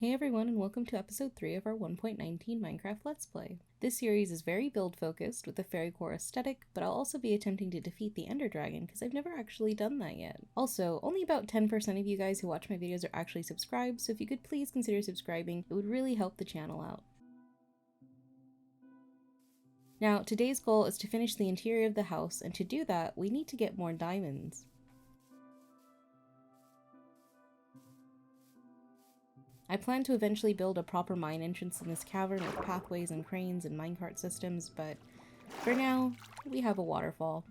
Hey everyone, and welcome to episode 3 of our 1.19 Minecraft Let's Play. This series is very build focused with a Fairycore aesthetic, but I'll also be attempting to defeat the Ender Dragon because I've never actually done that yet. Also, only about 10% of you guys who watch my videos are actually subscribed, so if you could please consider subscribing, it would really help the channel out. Now, today's goal is to finish the interior of the house, and to do that, we need to get more diamonds. I plan to eventually build a proper mine entrance in this cavern with pathways and cranes and minecart systems, but for now, we have a waterfall.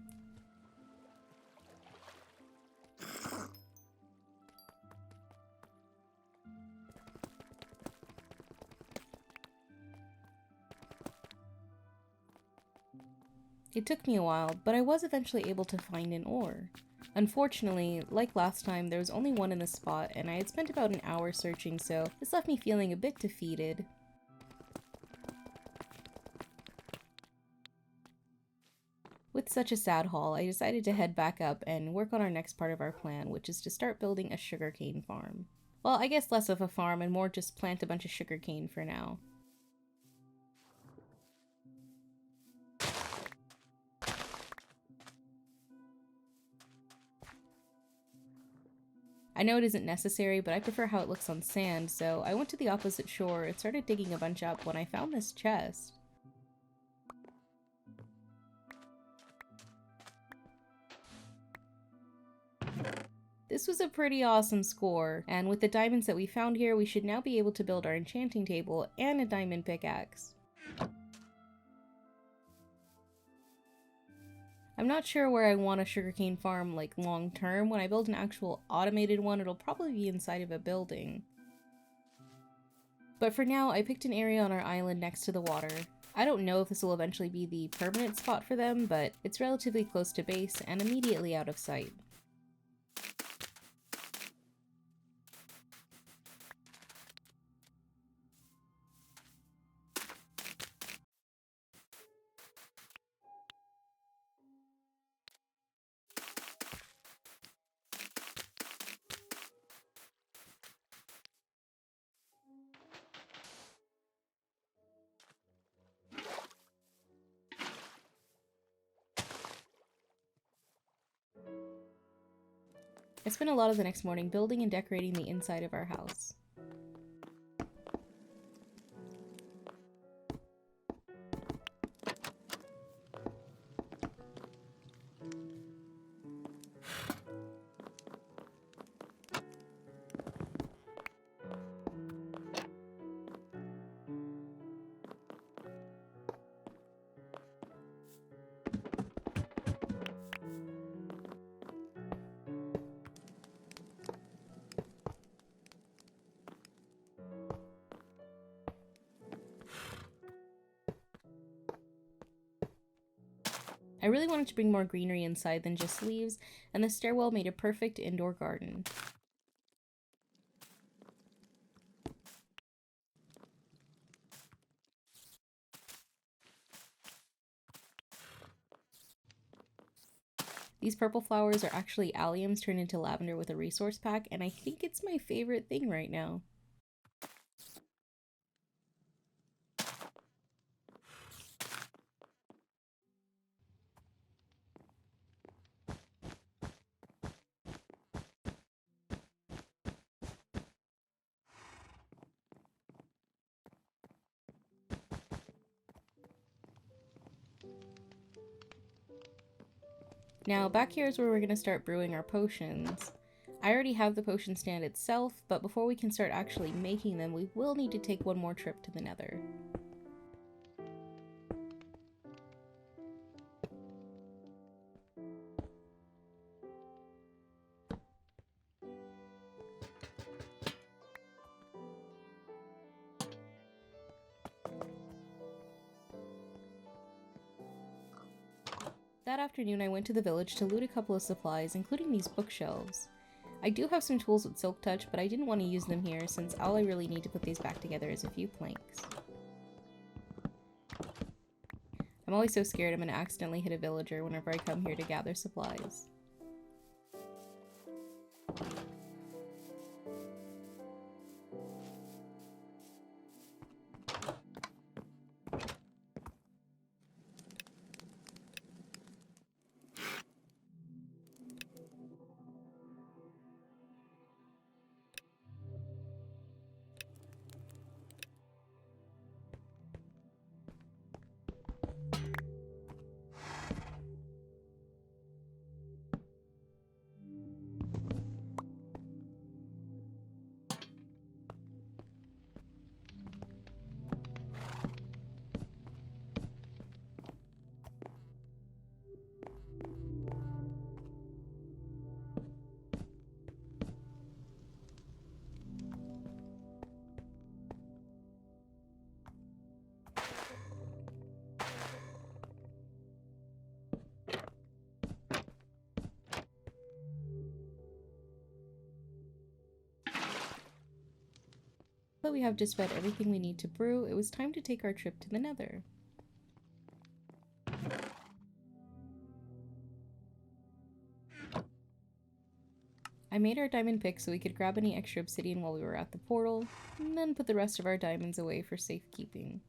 It took me a while, but I was eventually able to find an ore. Unfortunately, like last time, there was only one in the spot, and I had spent about an hour searching, so this left me feeling a bit defeated. With such a sad haul, I decided to head back up and work on our next part of our plan, which is to start building a sugarcane farm. Well, I guess less of a farm and more just plant a bunch of sugarcane for now. I know it isn't necessary, but I prefer how it looks on sand, so I went to the opposite shore and started digging a bunch up when I found this chest. This was a pretty awesome score, and with the diamonds that we found here, we should now be able to build our enchanting table and a diamond pickaxe. I'm not sure where I want a sugarcane farm like long term. When I build an actual automated one, it'll probably be inside of a building. But for now, I picked an area on our island next to the water. I don't know if this will eventually be the permanent spot for them, but it's relatively close to base and immediately out of sight. I spent a lot of the next morning building and decorating the inside of our house. I really wanted to bring more greenery inside than just leaves, and the stairwell made a perfect indoor garden. These purple flowers are actually alliums turned into lavender with a resource pack, and I think it's my favorite thing right now. Now, back here is where we're going to start brewing our potions. I already have the potion stand itself, but before we can start actually making them, we will need to take one more trip to the Nether. That afternoon I went to the village to loot a couple of supplies, including these bookshelves. I do have some tools with Silk Touch, but I didn't want to use them here since all I really need to put these back together is a few planks. I'm always so scared I'm going to accidentally hit a villager whenever I come here to gather supplies. that we have just about everything we need to brew, it was time to take our trip to the Nether. I made our diamond pick so we could grab any extra obsidian while we were at the portal, and then put the rest of our diamonds away for safekeeping.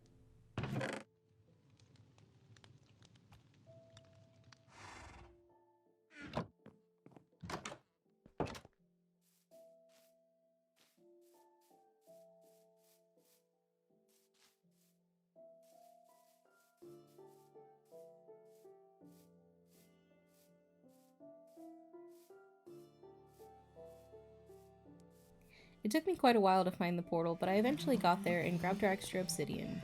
It took me quite a while to find the portal, but I eventually got there and grabbed our extra obsidian.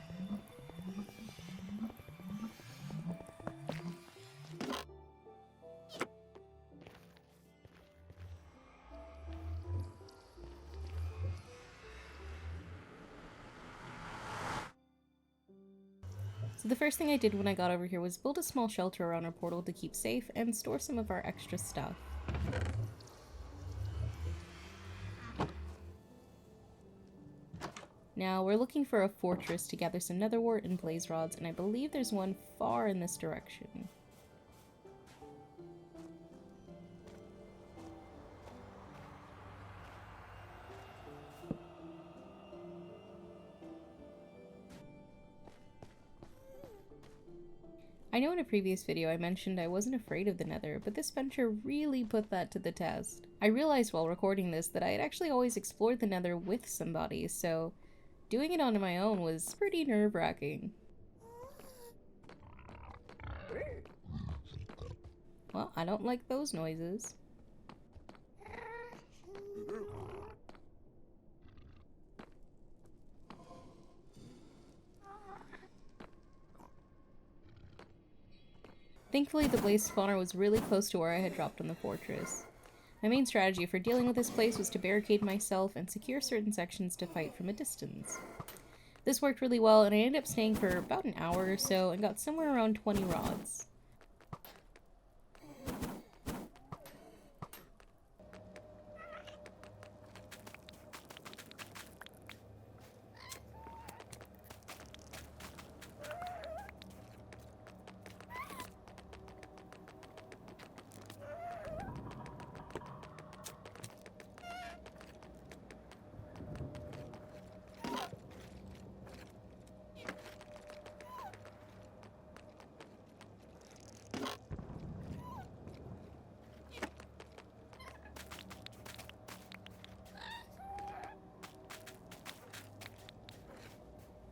So the first thing I did when I got over here was build a small shelter around our portal to keep safe and store some of our extra stuff. Now, we're looking for a fortress to gather some nether wart and blaze rods, and I believe there's one far in this direction. I know in a previous video I mentioned I wasn't afraid of the Nether, but this venture really put that to the test. I realized while recording this that I had actually always explored the Nether with somebody, so doing it on my own was pretty nerve-wracking. Well, I don't like those noises. Thankfully, the blaze spawner was really close to where I had dropped on the fortress. My main strategy for dealing with this place was to barricade myself and secure certain sections to fight from a distance. This worked really well, and I ended up staying for about an hour or so and got somewhere around 20 rods.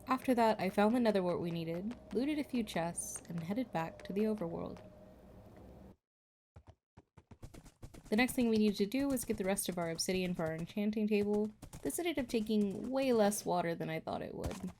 After that, I found the nether wart we needed, looted a few chests, and headed back to the overworld. The next thing we needed to do was get the rest of our obsidian for our enchanting table. This ended up taking way less water than I thought it would.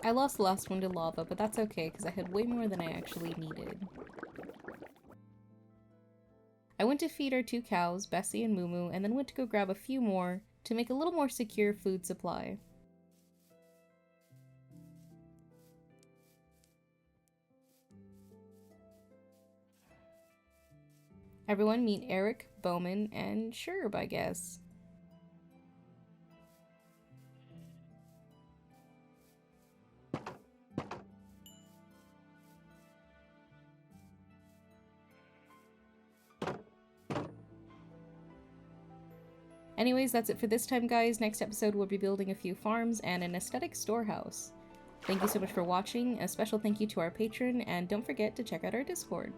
I lost the last one to lava, but that's okay because I had way more than I actually needed. I went to feed our 2 cows, Bessie and Moo, and then went to go grab a few more to make a little more secure food supply. Everyone meet Eric, Bowman, and Sherb, I guess. Anyways, that's it for this time, guys. Next episode, we'll be building a few farms and an aesthetic storehouse. Thank you so much for watching. A special thank you to our patron, and don't forget to check out our Discord.